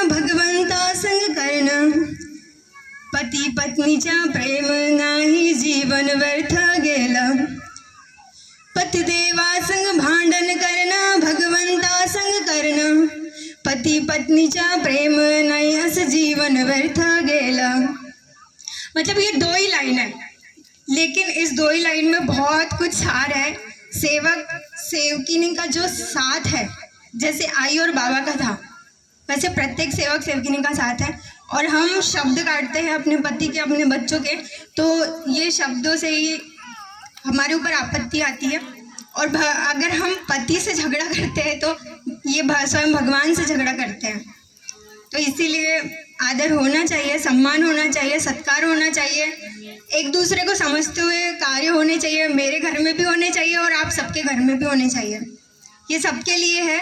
भगवंता संग करणं, पती पत्नीचा प्रेम नाही जीवन व्यर्थ गेलं, पतिदेवा संग भांडण करणं, भगवंता संग करणं, पती पत्नीचा प्रेम नाही असं जीवन व्यर्थ गेलं। मतलब ये दो ही लाइन है, लेकिन इस दो ही लाइन में बहुत कुछ सार है। सेवक सेवकिनी का जो साथ है, जैसे आई और बाबा का था, वैसे प्रत्येक सेवक सेवकिनी का साथ है। और हम शब्द काटते हैं अपने पति के, अपने बच्चों के, तो ये शब्दों से ही हमारे ऊपर आपत्ति आती है। और अगर हम पति से झगड़ा करते हैं तो ये स्वयं भगवान से झगड़ा करते हैं। तो इसीलिए आदर होना चाहिए, सम्मान होना चाहिए, सत्कार होना चाहिए, एक दूसरे को समझते हुए कार्य होने चाहिए। मेरे घर में भी होने चाहिए और आप सबके घर में भी होने चाहिए। ये सबके लिए है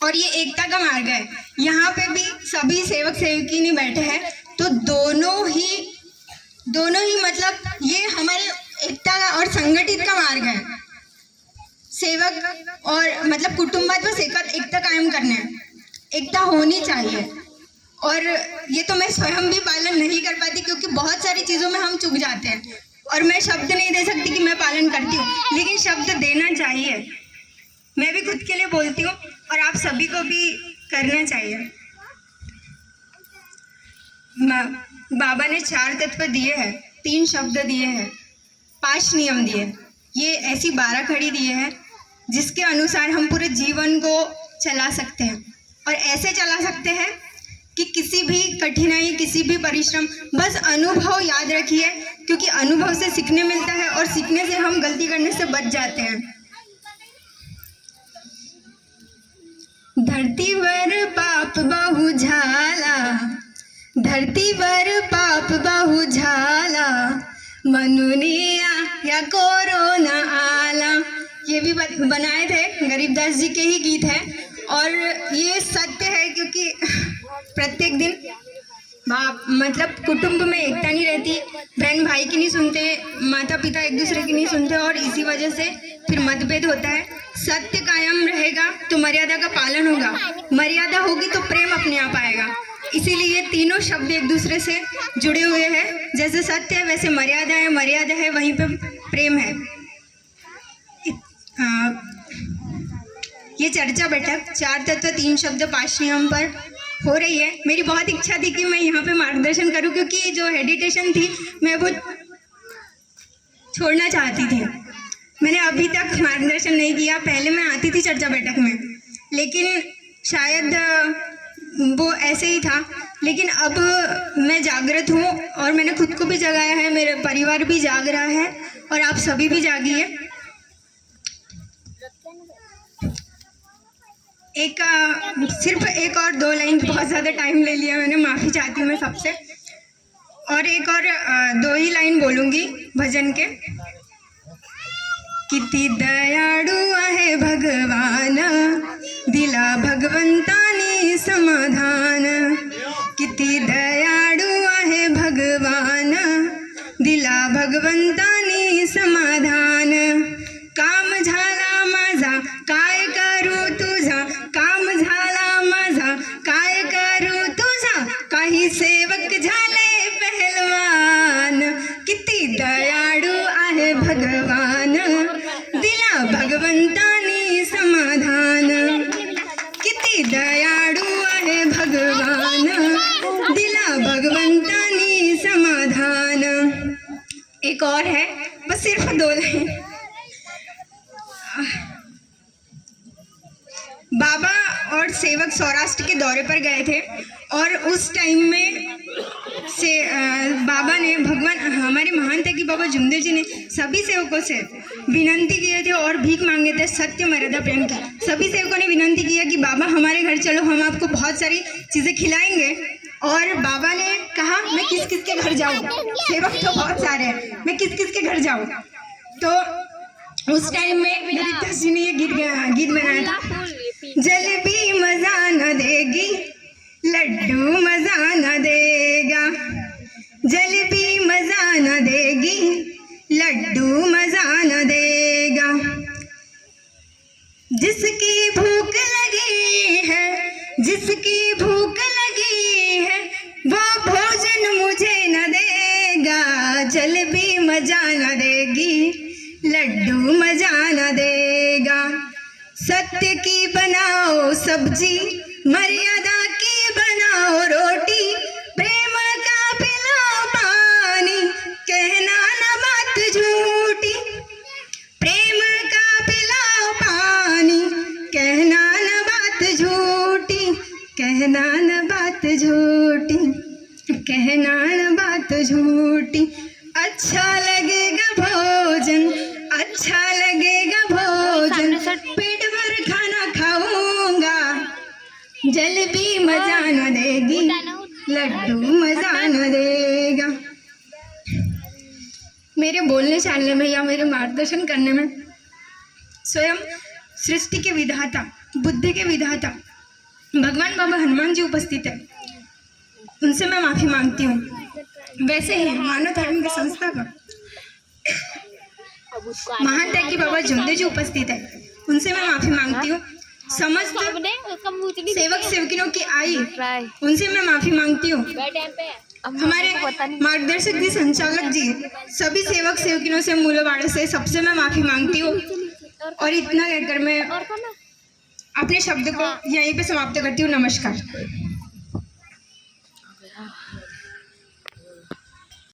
और ये एकता का मार्ग है। यहाँ पे भी सभी सेवक सेवकिनी बैठे हैं, तो दोनों ही मतलब ये हमारे एकता का और संगठित का मार्ग है। सेवक और मतलब कुटुंबात बस एकता कायम करने हैं, एकता होनी चाहिए। और ये तो मैं स्वयं भी पालन नहीं कर पाती, क्योंकि बहुत सारी चीज़ों में हम चूक जाते हैं और मैं शब्द नहीं दे सकती कि मैं पालन करती हूँ, लेकिन शब्द देना चाहिए। मैं भी खुद के लिए बोलती हूँ और आप सभी को भी करना चाहिए। बाबा ने 4 तत्व दिए हैं, 3 शब्द दिए हैं, 5 नियम दिए, ये ऐसी 12 खड़ी दिए हैं जिसके अनुसार हम पूरे जीवन को चला सकते हैं। और ऐसे चला सकते हैं कि किसी भी कठिनाई, किसी भी परिश्रम, बस अनुभव याद रखिए, क्योंकि अनुभव से सीखने मिलता है और सीखने से हम गलती करने से बच जाते हैं। धरतीवर पाप बहु झाला, धरतीवर पाप बहु झाला, मनुनिया या कोरोना आला। ये भी बनाए थे, गरीबदास जी के ही गीत है और ये सत्य है, क्योंकि प्रत्येक दिन मतलब कुटुंब में एकता नहीं रहती, बहन भाई की नहीं सुनते, माता पिता एक दूसरे की नहीं सुनते और इसी वजह से फिर मतभेद होता है। सत्य कायम रहेगा तो मर्यादा का पालन होगा, मर्यादा होगी तो प्रेम अपने आप आएगा। इसीलिए ये तीनों शब्द एक दूसरे से जुड़े हुए हैं। जैसे सत्य है वैसे मर्यादा है, मर्यादा है वहीं पे प्रेम है। ये चर्चा बैठक 4 तत्व 3 शब्द 5 नियम पर हो रही है। मेरी बहुत इच्छा थी कि मैं यहाँ पे मार्गदर्शन करूँ, क्योंकि जो मेडिटेशन थी मैं वो छोड़ना चाहती थी। मैंने अभी तक मार्गदर्शन नहीं किया। पहले मैं आती थी चर्चा बैठक में, लेकिन शायद वो ऐसे ही था। लेकिन अब मैं जागृत हूँ और मैंने खुद को भी जगाया है, मेरे परिवार भी जाग रहा है और आप सभी भी जागिए। सिर्फ एक और 2 लाइन, बहुत ज़्यादा टाइम ले लिया मैंने, माफ़ी चाहती हूँ मैं सबसे। और एक और 2 ही लाइन बोलूँगी भजन के। किती दयाळू आहे भगवान, दिला भगवंतानी समाधान, किती दयाळू आहे भगवान, दिला भगवंतानी समाधान। काम झाला माझा काय करू तुझा, काम झाला माझा काय करू तुझा, काही सेवक झाले पहलवान, किती दयाळू आहे भगवान, दिला भगवंतानी समाधान, किती दयाळू आहे भगवान, दिला भगवंतानी समाधान। एक और है, बस सिर्फ 2 लाइन। बाबा और सेवक सौराष्ट्र के दौरे पर गए थे और उस टाइम में से बाबा ने, भगवान हमारे महान थे कि बाबा जुमदेव जी ने सभी सेवकों से विनंती किए थे और भीख मांगे थे सत्य मर्यादा प्रेम की। सभी सेवकों ने विनंती किया कि बाबा हमारे घर चलो, हम आपको बहुत सारी चीज़ें खिलाएंगे। और बाबा ने कहा मैं किस किस के घर जाऊँ, सेवक तो बहुत सारे हैं, मैं किस किस के घर जाऊँ। तो उस टाइम में मेरी दादी ने ये गीत बनाया था। जलेबी मजा न देगी, लड्डू मजा न देगा, जलेबी मजा न देगी, लड्डू मजा न देगा, जिसकी भूख लगी है, जिसकी भूख मजा न देगी, लड्डू मजा न देगा। सत्य की बनाओ सब्जी, मर्यादा की बनाओ रोटी, प्रेम का पिलाओ पानी, कहना न बात झूठी। प्रेम का पिलाओ पानी, कहना न बात झूठी, कहना न बात झूठी, कहना न बात झूठी। अच्छा लगेगा भोजन, अच्छा लगेगा भोजन, पेट भर खाना खाऊंगा, जलेबी मजा न देगी, लड्डू मजा न देगा। मेरे बोलने चालने में या मेरे मार्गदर्शन करने में स्वयं सृष्टि के विधाता, बुद्धि के विधाता भगवान बाबा हनुमान जी उपस्थित है। उनसे मैं माफ़ी मांगती हूँ। वैसे ही मानव धार्मिक संस्था का महान त्यागी बाबा जुमदे जी उपस्थित है। उनसे मैं माफ़ी मांगती हूँ। समस्त सेवक सेवकिनों की आई, उनसे मैं माफ़ी मांगती हूँ। हमारे मार्गदर्शक जी, संचालक जी, सभी सेवक सेवकिनों से, मूलवाड़े से, सबसे मैं माफ़ी मांगती हूँ। और इतना कहकर मैं अपने शब्द को यहीं पे समाप्त करती हूँ। नमस्कार।